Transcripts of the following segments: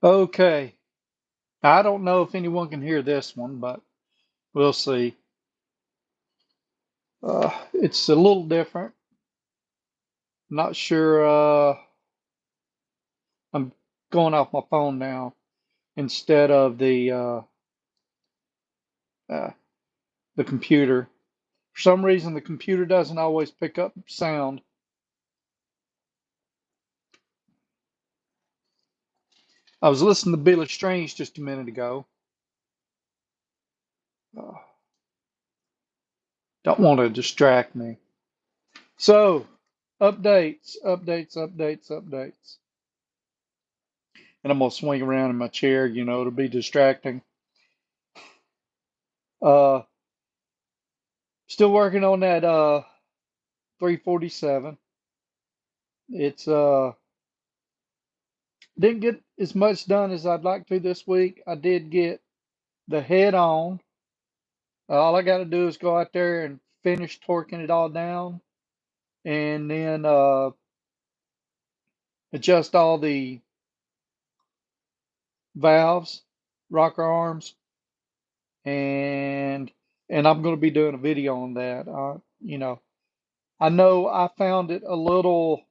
Okay. I don't know if anyone can hear this one, but we'll see. It's a little different. Not sure. I'm going off my phone now instead of uh, the computer. For some reason, the computer doesn't always pick up sound. I was listening to Billy Strange just a minute ago. Uh, don't want to distract me. So, updates. And I'm gonna swing around in my chair, to be distracting. Uh, Still working on that 347. It's didn't get as much done as I'd like to this week. I did get the head on. All I got to do is go out there and finish torquing it all down, and then adjust all the valves, rocker arms, and I'm going to be doing a video on that. I know I found it a little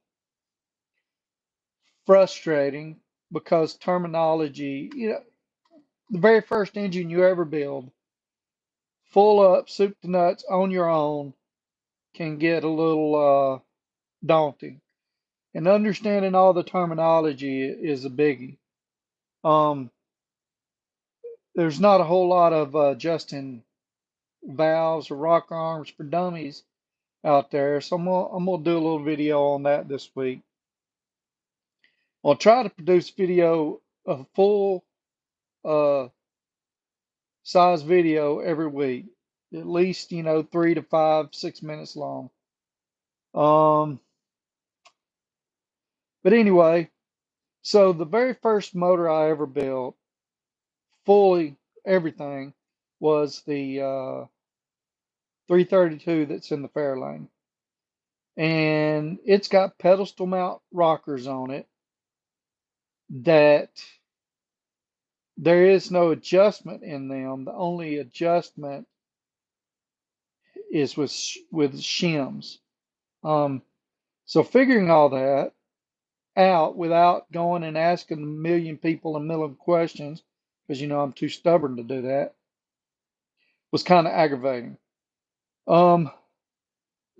frustrating because terminology, the very first engine you ever build, full up, soup to nuts, on your own, can get a little daunting. And understanding all the terminology is a biggie. Um, there's not a whole lot of adjusting valves or rocker arms for dummies out there, so I'm gonna do a little video on that this week. I'll try to produce video, a full uh, size video every week, at least 3 to 5, 6 minutes long. Um, but anyway, so the very first motor I ever built, fully everything, was the 332 that's in the Fairlane, and it's got pedestal mount rockers on it that there is no adjustment in them. The only adjustment is with shims. Um, so figuring all that out without going and asking a million people a million questions, because I'm too stubborn to do that, was kind of aggravating. Um,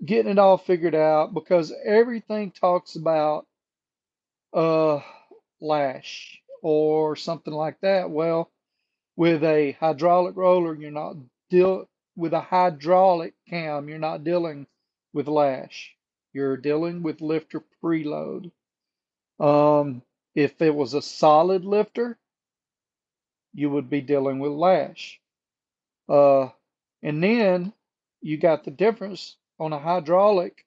Getting it all figured out because everything talks about uh lash or something like that. Well, with a hydraulic roller, you're not deal with a hydraulic cam, you're not dealing with lash. You're dealing with lifter preload. If it was a solid lifter, you would be dealing with lash. Uh, and then you got the difference on a hydraulic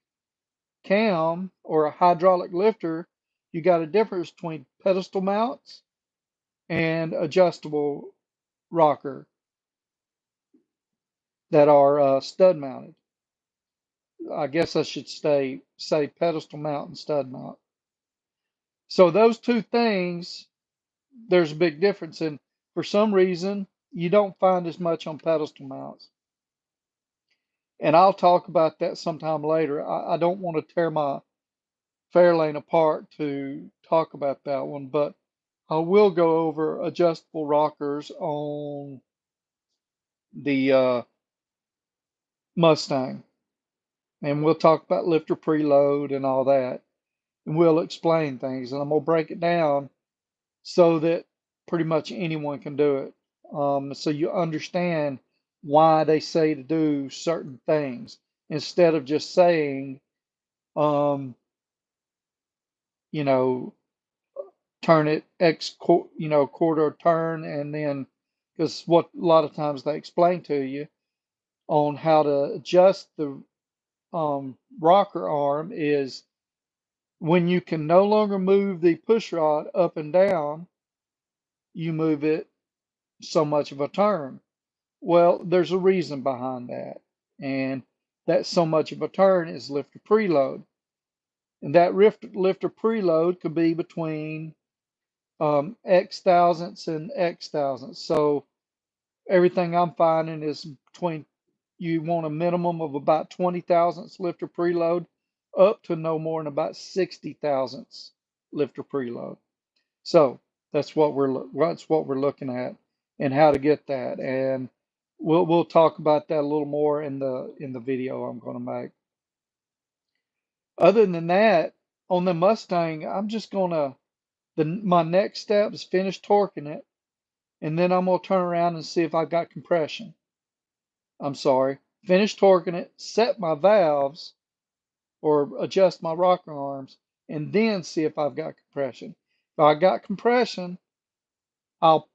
cam or a hydraulic lifter. You got a difference between pedestal mounts and adjustable rocker that are stud mounted. I guess I should say pedestal mount and stud mount. So those two things, there's a big difference, and for some reason, you don't find as much on pedestal mounts. And I'll talk about that sometime later. I don't want to tear my Fairlane apart to talk about that one, but I will go over adjustable rockers on the Mustang, and we'll talk about lifter preload and all that, and we'll explain things, and I'm gonna break it down so that pretty much anyone can do it. So you understand why they say to do certain things instead of just saying, um, you know, turn it quarter turn, and then because what a lot of times they explain to you on how to adjust the rocker arm is when you can no longer move the push rod up and down, you move it so much of a turn. Well, there's a reason behind that. And that so much of a turn is lifter preload. And that lifter preload could be between X thousandths and X thousandths. So everything I'm finding is between, you want a minimum of about 20 thousandths lifter preload up to no more than about 60 thousandths lifter preload. So that's what we're looking at and how to get that. And we'll talk about that a little more in the video I'm going to make. Other than that, on the Mustang, I'm just gonna my next step is finish torquing it, and then I'm gonna turn around and see if I've got compression. I'm sorry, finish torquing it, set my valves or adjust my rocker arms, and then see if I've got compression. If I got compression, I'll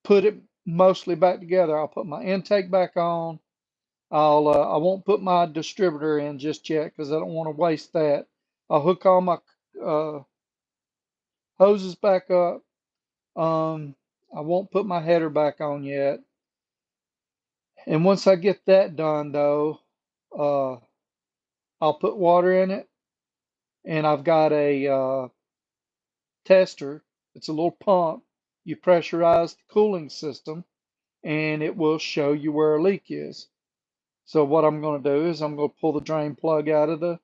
put it mostly back together. I'll put my intake back on. I won't put my distributor in just yet because I don't want to waste that. I'll hook all my uh, hoses back up. I won't put my header back on yet. And once I get that done, though, uh, I'll put water in it, and I've got a tester. It's a little pump. You pressurize the cooling system, and it will show you where a leak is. So what I'm going to do is I'm going to pull the drain plug out of the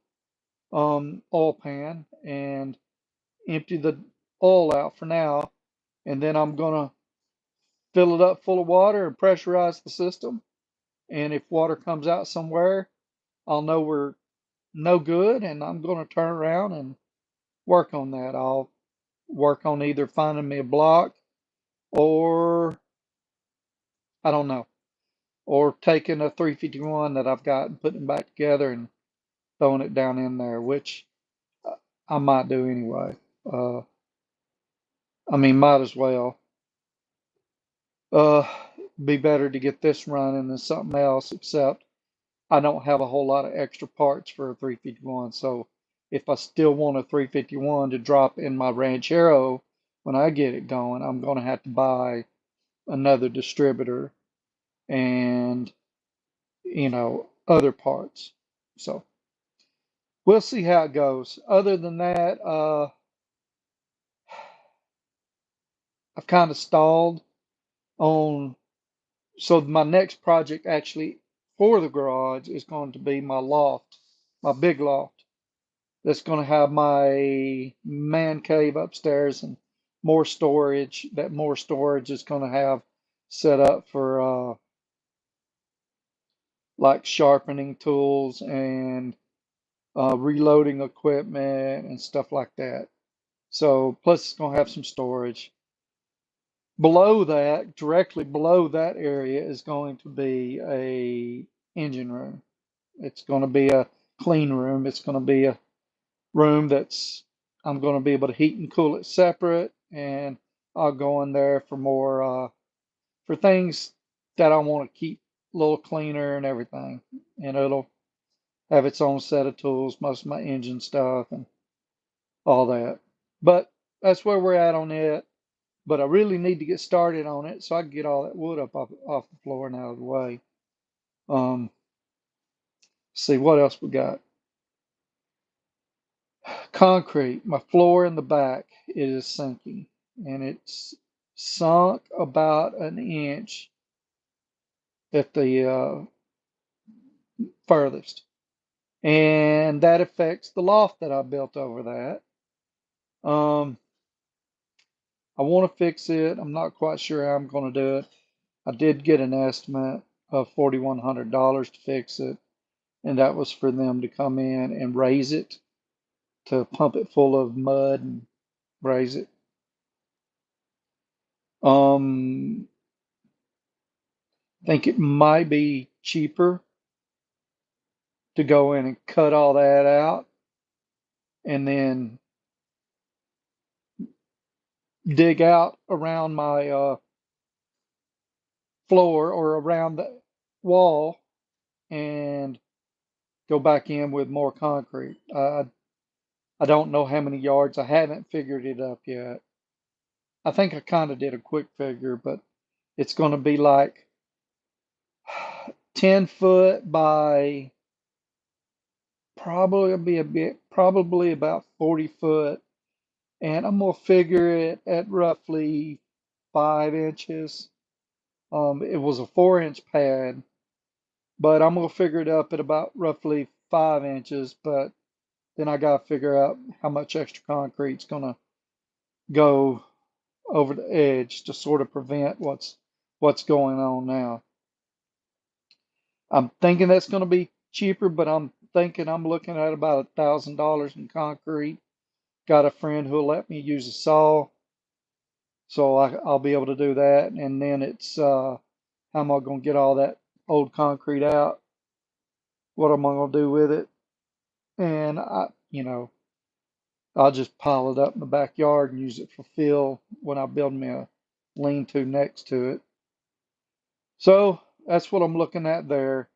oil pan and empty the oil out for now, and then I'm going to fill it up full of water and pressurize the system. And if water comes out somewhere, I'll know we're no good, and I'm going to turn around and work on that. I'll work on either finding me a block or I don't know, or taking a 351 that I've got and putting it back together and throwing it down in there, which I might do anyway. Uh, I mean, might as well. Uh, be better to get this running than something else, except I don't have a whole lot of extra parts for a 351. So if I still want a 351 to drop in my Ranchero when I get it going, I'm going to have to buy another distributor and, other parts. So we'll see how it goes. Other than that, I've kind of stalled on. So my next project actually for the garage is going to be my loft, my big loft. That's going to have my man cave upstairs and more storage. That more storage is going to have set up for like sharpening tools and reloading equipment and stuff like that. So plus it's going to have some storage. Below that, directly below that area is going to be a engine room. It's going to be a clean room. It's going to be a room that's I'm going to be able to heat and cool it separate, and I'll go in there for more for things that I want to keep a little cleaner and everything. And it'll have its own set of tools, most of my engine stuff and all that. But that's where we're at on it. But I really need to get started on it so I can get all that wood up off the floor and out of the way. Um, see what else we got. Concrete, my floor in the back is sinking, and it's sunk about an inch at the furthest. And that affects the loft that I built over that. I want to fix it. I'm not quite sure how I'm going to do it. I did get an estimate of $4,100 to fix it, and that was for them to come in and raise it, to pump it full of mud and raise it. I think it might be cheaper to go in and cut all that out and then dig out around my floor or around the wall and go back in with more concrete. I don't know how many yards. I haven't figured it up yet. I think I kind of did a quick figure, but it's going to be like 10 foot by probably about 40 foot, and I'm gonna figure it at roughly 5 inches. It was a 4 inch pad, but I'm gonna figure it up at about roughly 5 inches. But then I gotta figure out how much extra concrete's gonna go over the edge to sort of prevent what's going on now. I'm thinking that's gonna be cheaper, but I'm thinking I'm looking at about $1,000 in concrete. Got a friend who'll let me use a saw, so I'll be able to do that. And then it's how am I gonna get all that old concrete out? What am I gonna do with it? And I'll just pile it up in the backyard and use it for fill when I build me a lean-to next to it. So that's what I'm looking at there.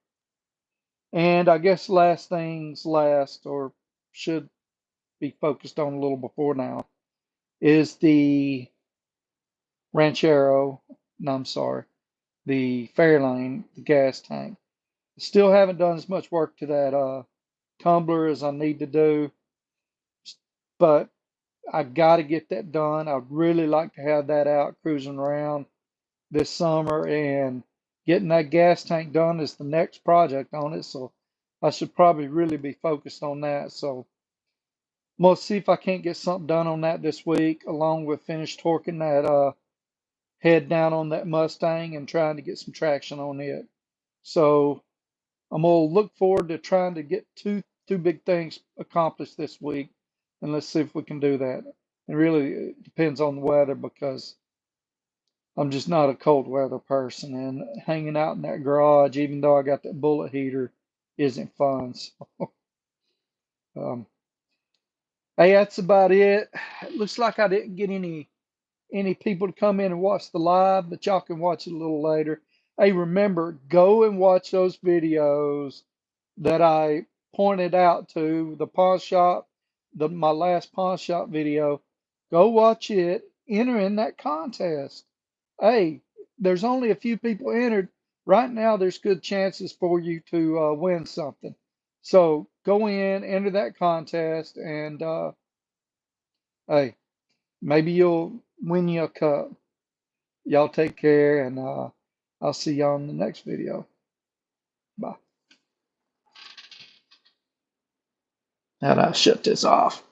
And I guess last things last, or should be focused on a little before now, is the Ranchero, no, I'm sorry, the Fairlane, the gas tank. Still haven't done as much work to that tumbler as I need to do, but I got to get that done. I'd really like to have that out cruising around this summer, and getting that gas tank done is the next project on it. So I should probably really be focused on that. So I'm gonna see if I can't get something done on that this week, along with finish torquing that head down on that Mustang and trying to get some traction on it. So I'm gonna look forward to trying to get two big things accomplished this week, and let's see if we can do that. It really depends on the weather because I'm just not a cold weather person, and hanging out in that garage, even though I got that bullet heater, isn't fun. So, um, hey, that's about it. It looks like I didn't get any people to come in and watch the live, but y'all can watch it a little later. Hey, remember, go and watch those videos that I pointed out to the pawn shop, my last pawn shop video. Go watch it, enter in that contest. Hey, there's only a few people entered. Right now, there's good chances for you to win something. So go in, enter that contest, and hey, maybe you'll win you a cup. Y'all take care, and I'll see y'all in the next video. Bye. Now I shut this off.